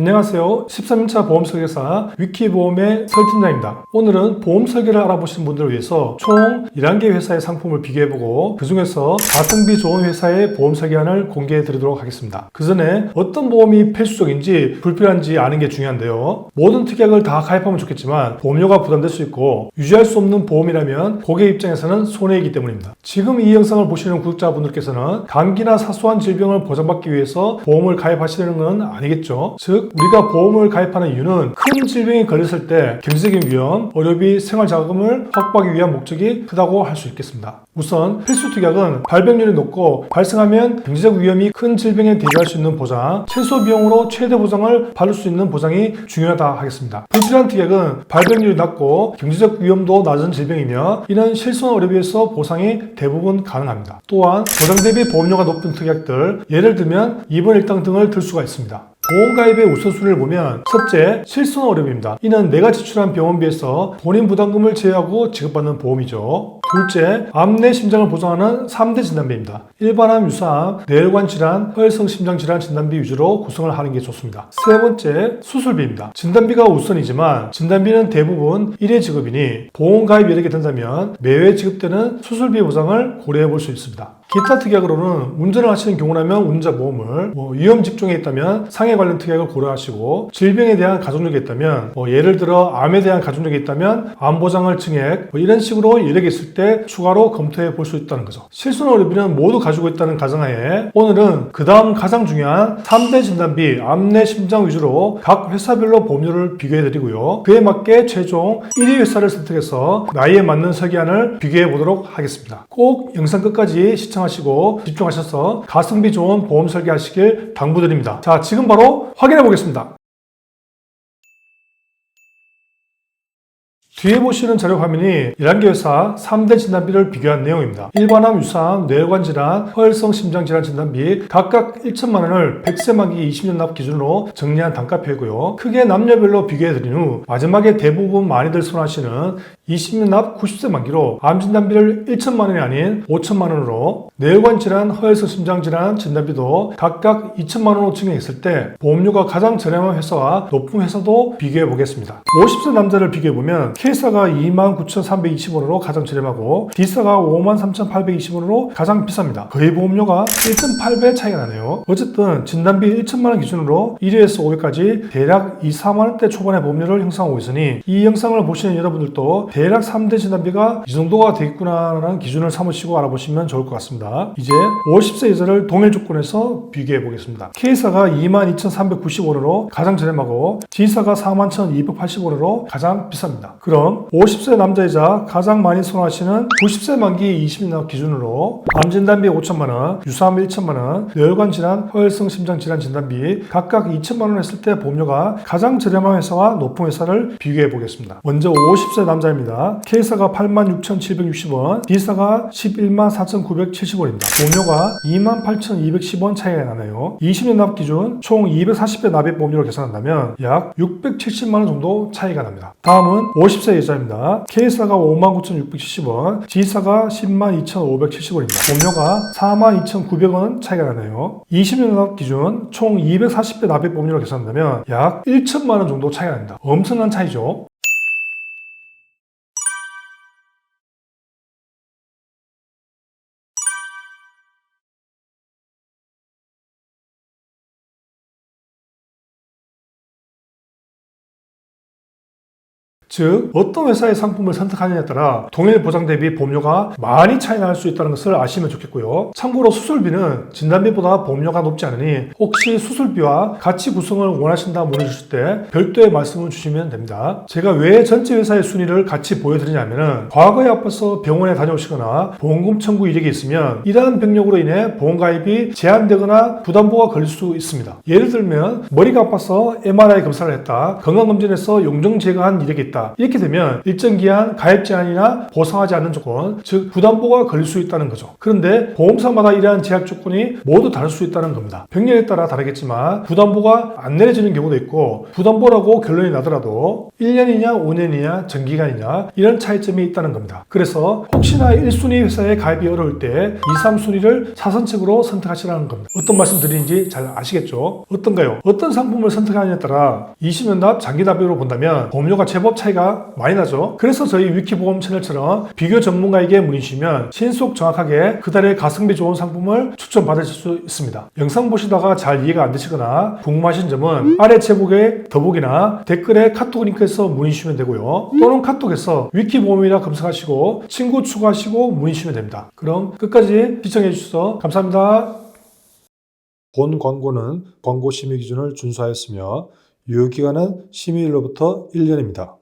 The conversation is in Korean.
안녕하세요. 13인차 보험설계사 위키보험의 설팀장입니다. 오늘은 보험 설계를 알아보시는 분들을 위해서 총 11개 회사의 상품을 비교해보고 그 중에서 가성비 좋은 회사의 보험 설계안을 공개해 드리도록 하겠습니다. 그 전에 어떤 보험이 필수적인지 불필요한지 아는 게 중요한데요. 모든 특약을 다 가입하면 좋겠지만 보험료가 부담될 수 있고 유지할 수 없는 보험이라면 고객 입장에서는 손해이기 때문입니다. 지금 이 영상을 보시는 구독자분들께서는 감기나 사소한 질병을 보장받기 위해서 보험을 가입하시는 건 아니겠죠. 즉 우리가 보험을 가입하는 이유는 큰 질병이 걸렸을 때 경제적인 위험, 의료비, 생활자금을 확보하기 위한 목적이 크다고 할 수 있겠습니다. 우선 필수 특약은 발병률이 높고 발생하면 경제적 위험이 큰 질병에 대비할 수 있는 보장, 최소 비용으로 최대 보장을 받을 수 있는 보장이 중요하다 하겠습니다. 불필요한 특약은 발병률이 낮고 경제적 위험도 낮은 질병이며 이는 실손 의료비에서 보상이 대부분 가능합니다. 또한 보장 대비 보험료가 높은 특약들, 예를 들면 입원 일당 등을 들 수가 있습니다. 보험가입의 우선순위를 보면 첫째, 실손 의료비입니다. 이는 내가 지출한 병원비에서 본인 부담금을 제외하고 지급받는 보험이죠. 둘째, 암 내 심장을 보장하는 3대 진단비입니다. 일반암, 유사암, 뇌혈관 질환, 허혈성 심장 질환 진단비 위주로 구성을 하는 게 좋습니다. 세 번째, 수술비입니다. 진단비가 우선이지만 진단비는 대부분 1회 지급이니 보험가입 여력이 된다면 매회 지급되는 수술비 보장을 고려해 볼 수 있습니다. 기타 특약으로는 운전을 하시는 경우라면 운전보험을, 위험 직종에 있다면 상해 관련 특약을 고려하시고 질병에 대한 가족력이 있다면 예를 들어 암에 대한 가족력이 있다면 암 보장을 증액 이런 식으로 여력이 있을 때 추가로 검토해 볼 수 있다는 거죠. 실손 의료비는 모두 가지고 있다는 가정하에 오늘은 그 다음 가장 중요한 3대 진단비 암 내 심장 위주로 각 회사별로 보험료를 비교해 드리고요. 그에 맞게 최종 1위 회사를 선택해서 나이에 맞는 설계안을 비교해 보도록 하겠습니다. 꼭 영상 끝까지 시청하시고 집중하셔서 가성비 좋은 보험 설계하시길 당부드립니다. 자, 지금 바로 확인해 보겠습니다. 뒤에 보시는 자료 화면이 11개 회사 3대 진단비를 비교한 내용입니다. 일반암, 유사암, 뇌혈관 질환, 허혈성 심장 질환 진단비 각각 1천만 원을 100세 만기 20년 납 기준으로 정리한 단가표이고요. 크게 남녀별로 비교해 드린 후 마지막에 대부분 많이들 선호하시는 20년 납 90세 만기로 암 진단비를 1천만 원이 아닌 5천만 원으로 뇌혈관 질환, 허혈성 심장 질환 진단비도 각각 2천만 원으로 증액했을 때 보험료가 가장 저렴한 회사와 높은 회사도 비교해 보겠습니다. 50세 남자를 비교해 보면 K사가 29,320원으로 가장 저렴하고 D사가 53,820원으로 가장 비쌉니다. 거의 보험료가 1.8배 차이가 나네요. 어쨌든 진단비 1천만 원 기준으로 1위에서 5위까지 대략 2, 4만원대 초반의 보험료를 형성하고 있으니 이 영상을 보시는 여러분들도 대략 3대 진단비가 이 정도가 되겠구나라는 기준을 삼으시고 알아보시면 좋을 것 같습니다. 이제 50세 이자를 동일 조건에서 비교해 보겠습니다. K사가 22,390원으로 가장 저렴하고 D사가 41,280원으로 가장 비쌉니다. 그럼 50세 남자이자 가장 많이 선호하시는 90세 만기 20년 기준으로 암 진단비 5천만원, 유사암 1천만원, 뇌혈관 질환, 허혈성 심장 질환 진단비 각각 2천만원 했을 때 보험료가 가장 저렴한 회사와 높은 회사를 비교해 보겠습니다. 먼저 50세 남자입니다. K사가 86,760원, D사가 114,970원입니다. 보험료가 28,210원 차이가 나네요. 20년 납 기준 총 240배 납입 보험료를 계산한다면 약 670만원 정도 차이가 납니다. 다음은 50세 여자입니다. K사가 59,670원, D사가 102,570원입니다. 보험료가 42,900원 차이가 나네요. 20년 납 기준 총 240배 납입 보험료를 계산한다면 약 1천만원 정도 차이가 납니다. 엄청난 차이죠. 즉 어떤 회사의 상품을 선택하느냐에 따라 동일 보장 대비 보험료가 많이 차이 날 수 있다는 것을 아시면 좋겠고요. 참고로 수술비는 진단비보다 보험료가 높지 않으니 혹시 수술비와 같이 구성을 원하신다 문의 주실 때 별도의 말씀을 주시면 됩니다. 제가 왜 전체 회사의 순위를 같이 보여드리냐면은 과거에 아파서 병원에 다녀오시거나 보험금 청구 이력이 있으면 이러한 병력으로 인해 보험가입이 제한되거나 부담보가 걸릴 수 있습니다. 예를 들면 머리가 아파서 MRI 검사를 했다, 건강검진에서 용종 제거한 이력이 있다, 있다. 이렇게 되면 일정 기한 가입 제한이나 보상하지 않는 조건, 즉 부담보가 걸릴 수 있다는 거죠. 그런데 보험사마다 이러한 제약 조건이 모두 다를 수 있다는 겁니다. 병력에 따라 다르겠지만 부담보가 안 내려지는 경우도 있고 부담보라고 결론이 나더라도 1년이냐 5년이냐 정기간이냐 이런 차이점이 있다는 겁니다. 그래서 혹시나 1순위 회사에 가입이 어려울 때 2, 3순위를 차선책으로 선택하시라는 겁니다. 어떤 말씀 드리는지 잘 아시겠죠? 어떤가요? 어떤 상품을 선택하느냐에 따라 20년납, 장기납으로 본다면 보험료가 제법 차이가 많이 나죠. 그래서 저희 위키보험 채널처럼 비교 전문가에게 문의 주시면 신속 정확하게 그달의 가성비 좋은 상품을 추천받으실 수 있습니다. 영상 보시다가 잘 이해가 안 되시거나 궁금하신 점은 아래 제목에 더보기나 댓글에 카톡 링크에서 문의 주시면 되고요. 또는 카톡에서 위키보험이라 검색하시고 친구 추가하시고 문의 주시면 됩니다. 그럼 끝까지 시청해 주셔서 감사합니다. 본 광고는 광고 심의 기준을 준수하였으며 유효기간은 심의일로부터 1년입니다.